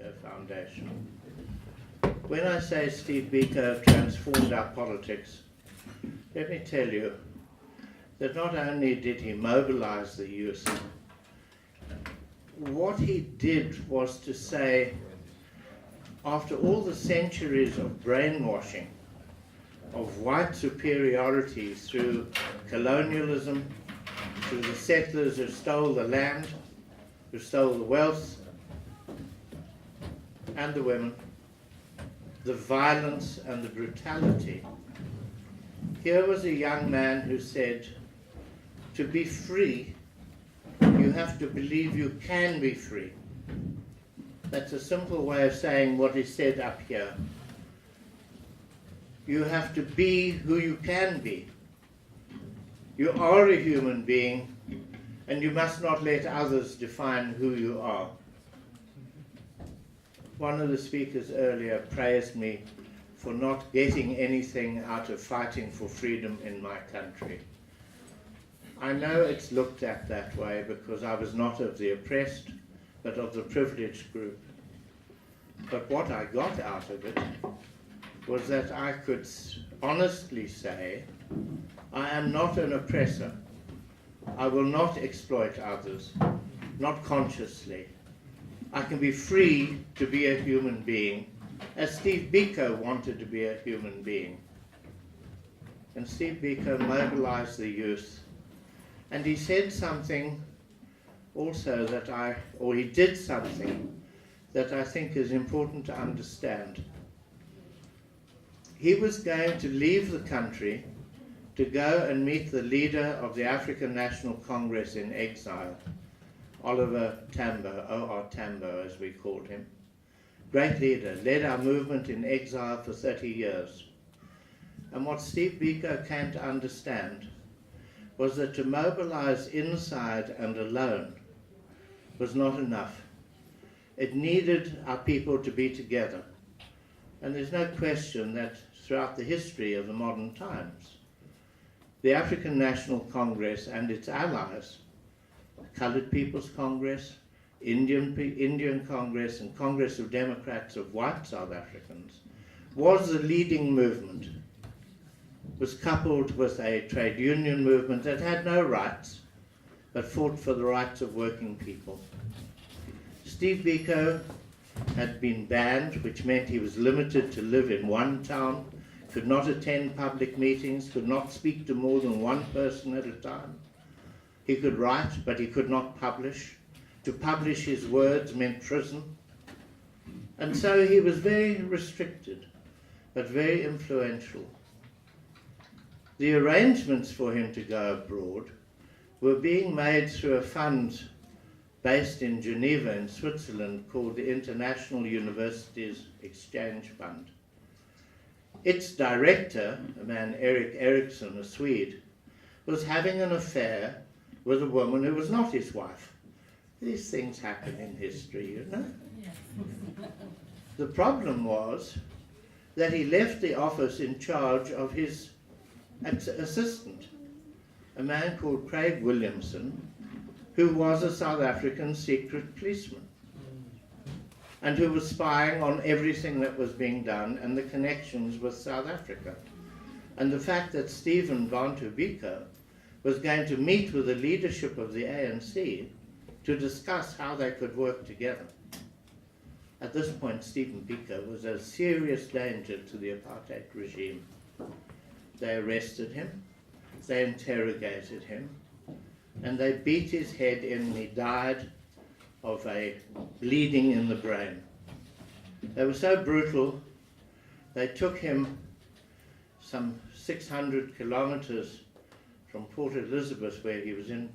Biko Foundation. When I say Steve Biko transformed our politics, let me tell you that not only did he mobilize the youth, what he did was to say, after all the centuries of brainwashing, of white superiority through colonialism, through the settlers who stole the land, who stole the wealth, and the women, the violence and the brutality, here was a young man who said, to be free, you have to believe you can be free. That's a simple way of saying what is said up here. You have to be who you can be. You are a human being, and you must not let others define who you are. One of the speakers earlier praised me for not getting anything out of fighting for freedom in my country. I know it's looked at that way because I was not of the oppressed, but of the privileged group. But what I got out of it was that I could honestly say, I am not an oppressor. I will not exploit others, not consciously. I can be free to be a human being, as Steve Biko wanted to be a human being. And Steve Biko mobilized the youth. And he said something also he did something that I think is important to understand. He was going to leave the country to go and meet the leader of the African National Congress in exile, Oliver Tambo, O.R. Tambo as we called him. Great leader, led our movement in exile for 30 years. And what Steve Biko came to understand was that to mobilize inside and alone was not enough. It needed our people to be together. And there's no question that throughout the history of the modern times, the African National Congress and its allies, Colored People's Congress, Indian Congress, and Congress of Democrats of white South Africans, was the leading movement. Was coupled with a trade union movement that had no rights, but fought for the rights of working people. Steve Biko had been banned, which meant he was limited to live in one town, could not attend public meetings, could not speak to more than one person at a time. He could write, but he could not publish. To publish his words meant prison. And so he was very restricted, but very influential. The arrangements for him to go abroad were being made through a fund based in Geneva in Switzerland called the International Universities Exchange Fund. Its director, a man Erik Erikson, a Swede, was having an affair with a woman who was not his wife. These things happen in history, you know. The problem was that he left the office in charge of his assistant, a man called Craig Williamson, who was a South African secret policeman and who was spying on everything that was being done and the connections with South Africa. And the fact that Stephen Bantu Biko was going to meet with the leadership of the ANC to discuss how they could work together. At this point, Stephen Biko was a serious danger to the apartheid regime. They arrested him, they interrogated him, and they beat his head in and he died of a bleeding in the brain. They were so brutal, they took him some 600 kilometers from Port Elizabeth, where he was in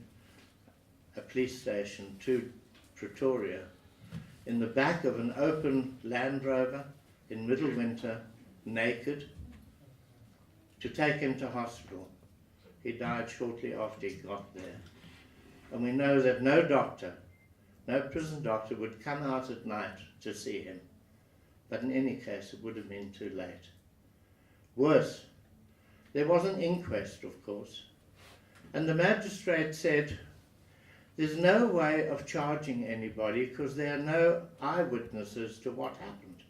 a police station, to Pretoria, in the back of an open Land Rover in middle winter, naked, to take him to hospital. He died shortly after he got there. And we know that no doctor, no prison doctor would come out at night to see him. But in any case, it would have been too late. Worse, there was an inquest, of course. And the magistrate said There's no way of charging anybody because there are no eyewitnesses to what happened.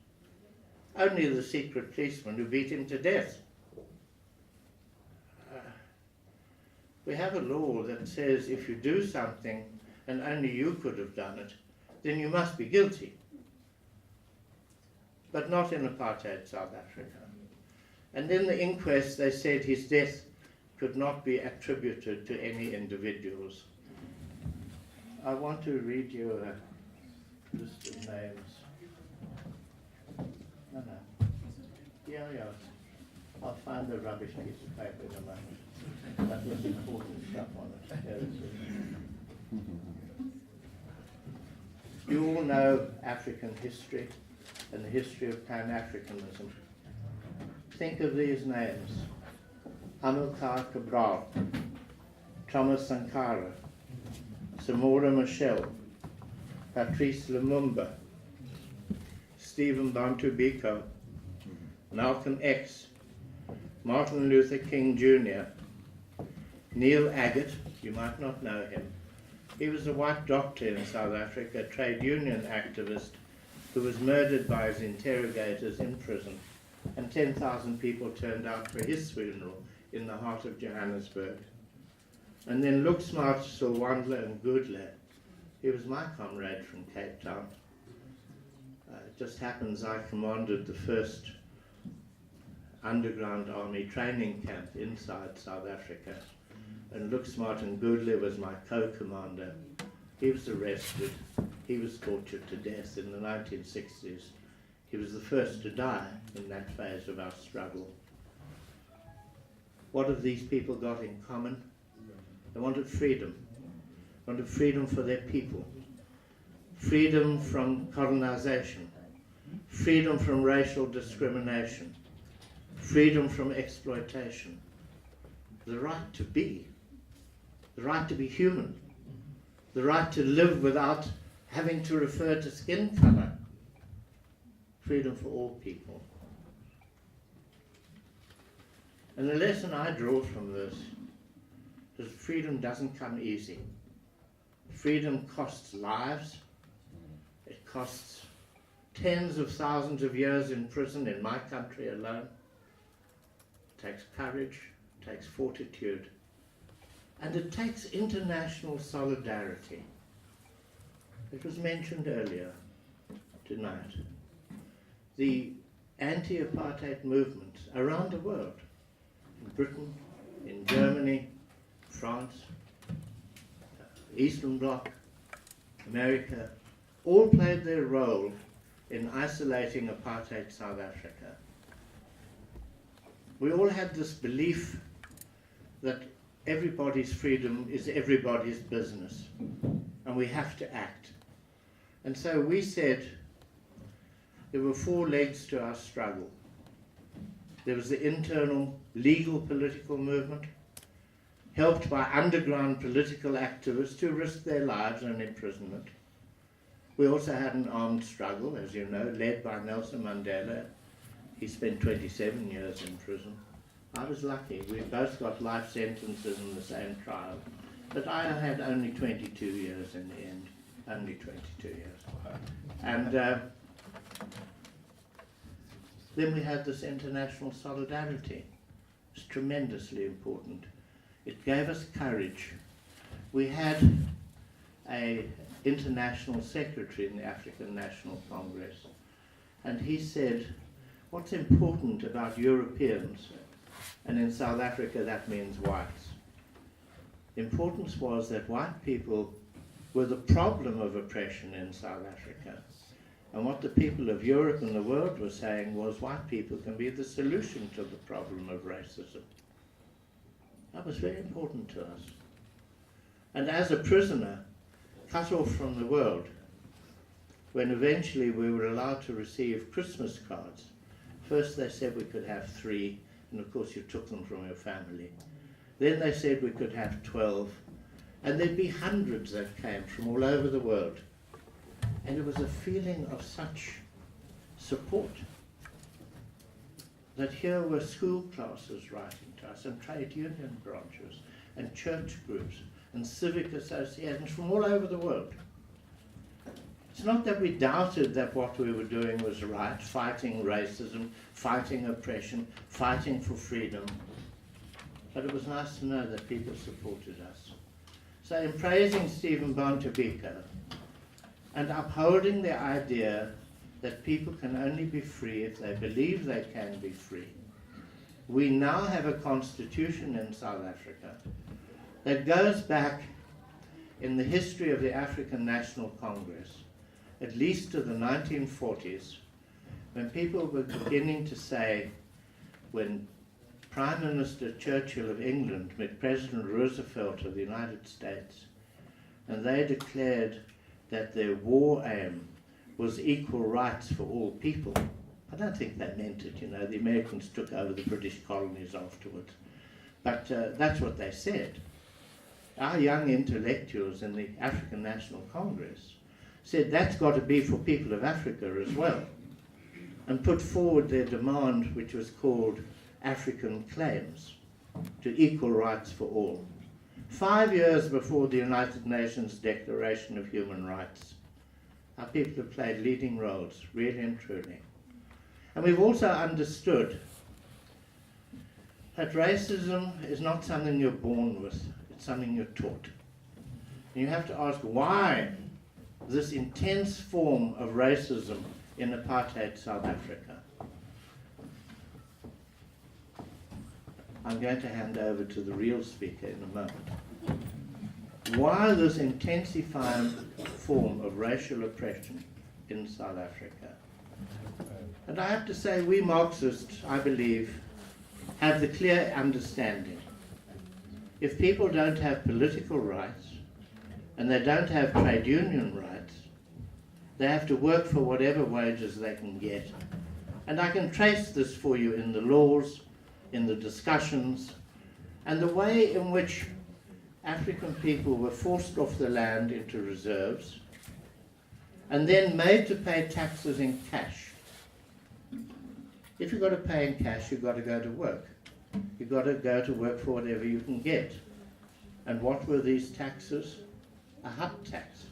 Only the secret policeman who beat him to death. We have a law that says if you do something and only you could have done it, then you must be guilty. But not in apartheid South Africa. And in the inquest they said his death could not be attributed to any individuals. I want to read you a list of names. No. Yeah. I'll find the rubbish piece of paper in a moment. That was important stuff on it. Here it is. You all know African history and the history of Pan-Africanism. Think of these names: Amilcar Cabral, Thomas Sankara, Samora Machel, Patrice Lumumba, Stephen Bantu Biko, Malcolm X, Martin Luther King Jr., Neil Agate, you might not know him. He was a white doctor in South Africa, a trade union activist who was murdered by his interrogators in prison, and 10,000 people turned out for his funeral in the heart of Johannesburg. And then Luxmart, Silwandle and Goodle. He was my comrade from Cape Town. It just happens I commanded the first underground army training camp inside South Africa. And Luxmart and Goodle was my co-commander. He was arrested. He was tortured to death in the 1960s. He was the first to die in that phase of our struggle. What have these people got in common? They wanted freedom. They wanted freedom for their people. Freedom from colonization. Freedom from racial discrimination. Freedom from exploitation. The right to be. The right to be human. The right to live without having to refer to skin color. Freedom for all people. And the lesson I draw from this is freedom doesn't come easy. Freedom costs lives. It costs tens of thousands of years in prison in my country alone. It takes courage, it takes fortitude, and it takes international solidarity. It was mentioned earlier tonight. The anti-apartheid movements around the world, in Britain, in Germany, France, Eastern Bloc, America, all played their role in isolating apartheid South Africa. We all had this belief that everybody's freedom is everybody's business, and we have to act. And so we said there were four legs to our struggle. There was the internal legal political movement, helped by underground political activists who risked their lives in imprisonment. We also had an armed struggle, as you know, led by Nelson Mandela. He spent 27 years in prison. I was lucky. We both got life sentences in the same trial. But I had only 22 years in the end. Only 22 years. And then we had this international solidarity. It's tremendously important. It gave us courage. We had an international secretary in the African National Congress, and he said, what's important about Europeans, and in South Africa that means whites. The importance was that white people were the problem of oppression in South Africa. And what the people of Europe and the world were saying was white people can be the solution to the problem of racism. That was very important to us. And as a prisoner, cut off from the world, when eventually we were allowed to receive Christmas cards, first they said we could have 3, and of course you took them from your family. Then they said we could have 12, and there'd be hundreds that came from all over the world. And it was a feeling of such support that here were school classes writing to us, and trade union branches, and church groups, and civic associations from all over the world. It's not that we doubted that what we were doing was right, fighting racism, fighting oppression, fighting for freedom. But it was nice to know that people supported us. So in praising Stephen Biko and upholding the idea that people can only be free if they believe they can be free, we now have a constitution in South Africa that goes back in the history of the African National Congress, at least to the 1940s, when people were beginning to say, when Prime Minister Churchill of England met President Roosevelt of the United States, and they declared that their war aim was equal rights for all people. I don't think they meant it, the Americans took over the British colonies afterwards. But that's what they said. Our young intellectuals in the African National Congress said that's got to be for people of Africa as well, and put forward their demand, which was called African Claims, to equal rights for all. 5 years before the United Nations Declaration of Human Rights, our people have played leading roles, really and truly. And we've also understood that racism is not something you're born with, it's something you're taught. And you have to ask why this intense form of racism in apartheid South Africa. I'm going to hand over to the real speaker in a moment. Why this intensifying form of racial oppression in South Africa? And I have to say, we Marxists, I believe, have the clear understanding. If people don't have political rights, and they don't have trade union rights, they have to work for whatever wages they can get. And I can trace this for you in the laws, in the discussions, and the way in which African people were forced off the land into reserves, and then made to pay taxes in cash. If you've got to pay in cash, you've got to go to work. You've got to go to work for whatever you can get. And what were these taxes? A hut tax,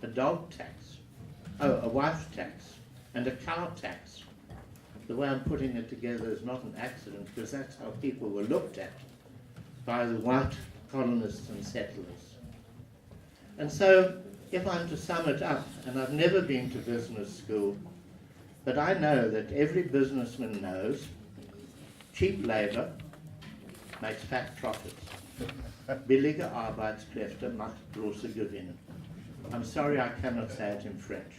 a dog tax, a wife tax, and a cow tax. The way I'm putting it together is not an accident, because that's how people were looked at by the white colonists and settlers. And so, if I'm to sum it up, and I've never been to business school, but I know that every businessman knows cheap labor makes fat profits. Billige Arbeitskräfte macht große Gewinne. I'm sorry I cannot say it in French.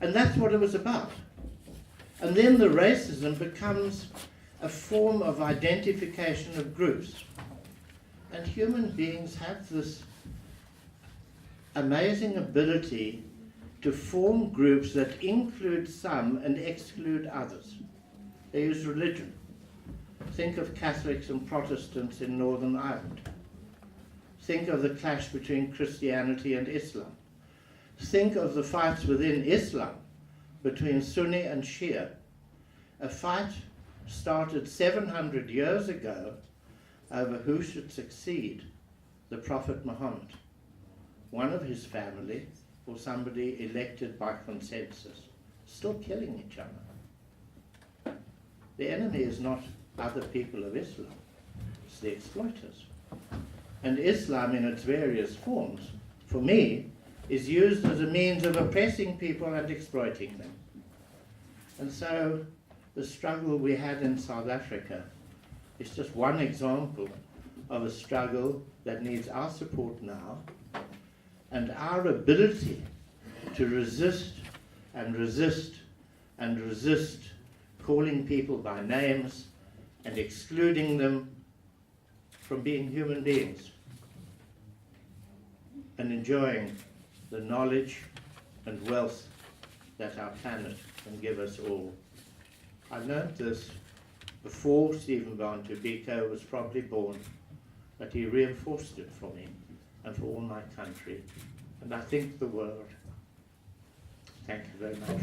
And that's what it was about. And then the racism becomes a form of identification of groups. And human beings have this amazing ability to form groups that include some and exclude others. They use religion. Think of Catholics and Protestants in Northern Ireland. Think of the clash between Christianity and Islam. Think of the fights within Islam between Sunni and Shia. A fight started 700 years ago over who should succeed the Prophet Muhammad, one of his family or somebody elected by consensus, still killing each other. The enemy is not other people of Islam, it's the exploiters. And Islam in its various forms, for me, is used as a means of oppressing people and exploiting them. And so the struggle we had in South Africa is just one example of a struggle that needs our support now, and our ability to resist and resist and resist calling people by names and excluding them from being human beings and enjoying the knowledge and wealth that our planet can give us all. I learned this before Stephen Biko was probably born, but he reinforced it for me and for all my country, and I think the world. Thank you very much.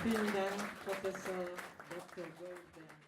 Vielen Dank, Professor Dr. Goldberg.